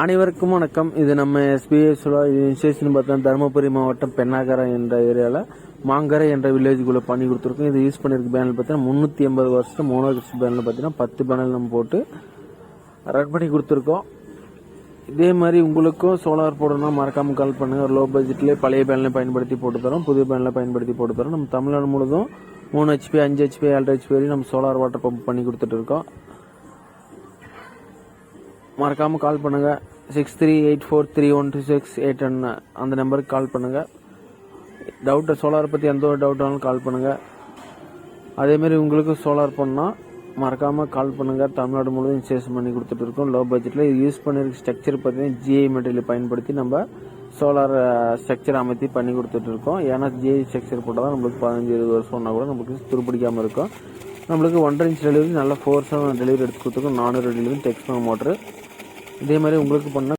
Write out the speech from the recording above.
அனைவருக்கும் வணக்கம். இது நம்ம SBI சோலார் இன்ஸ்டேஷன் பார்த்தா தருமபுரி மாவட்டம் பெண்ணாகரம் என்ற ஏரியாவில் மாங்கரை என்ற வில்லேஜுக்குள்ளே பண்ணி கொடுத்துருக்கோம். இது யூஸ் பண்ணியிருக்க பேனல் பார்த்தீங்கன்னா 380 வருஷம் 3 பேனல் பார்த்தீங்கன்னா 10 பேனல் நம்ம போட்டு ரன் பண்ணி கொடுத்துருக்கோம். இதே மாதிரி உங்களுக்கும் சோலார் போடணும்னா மறக்காமல் கால் பண்ணுங்கள். லோ பட்ஜெட்லேயே பழைய பேனலை பயன்படுத்தி போட்டு தரோம், புதிய பேனலை பயன்படுத்தி போட்டு தரோம். நம்ம தமிழ்நாடு முழுதும் 3 HP 5 HP 7 HP வரையும் நம்ம சோலார் வாட்டர் பம்ப் பண்ணி கொடுத்துட்டு இருக்கோம். மறக்காமல் கால் பண்ணுங்கள். 6384312681 அந்த நம்பருக்கு கால் பண்ணுங்கள். டவுட்டை சோலார் பற்றி எந்த ஒரு டவுட்டாலும் கால் பண்ணுங்கள். அதேமாரி உங்களுக்கு சோலார் பண்ணால் மறக்காமல் கால் பண்ணுங்கள். தமிழ்நாடு முழுவதும் இன்ஸ்டேஷன் பண்ணி கொடுத்துட்டு இருக்கோம். லோ பட்ஜெட்டில் இது யூஸ் பண்ணியிருக்க ஸ்ட்ரக்சர் பார்த்தீங்கன்னா GI மெட்டீரியல் பயன்படுத்தி நம்ம சோலார் ஸ்ட்ரக்சர் அமைத்தி பண்ணி கொடுத்துட்டு இருக்கோம். ஏன்னா GI ஸ்ட்ரக்சர் போட்டால் தான் நம்மளுக்கு 15-20 வருஷம்னா கூட நம்மளுக்கு துருப்பிடிக்காமல் இருக்கும். நம்மளுக்கு 1.5 inch டெலிவரி நல்ல 4 டெலிவரி எடுத்து கொடுத்துருக்கோம். 400 டெலிவரி டெக்ஸ்ட் மோட்டர். இதே மாதிரி உங்களுக்கு பண்ணால்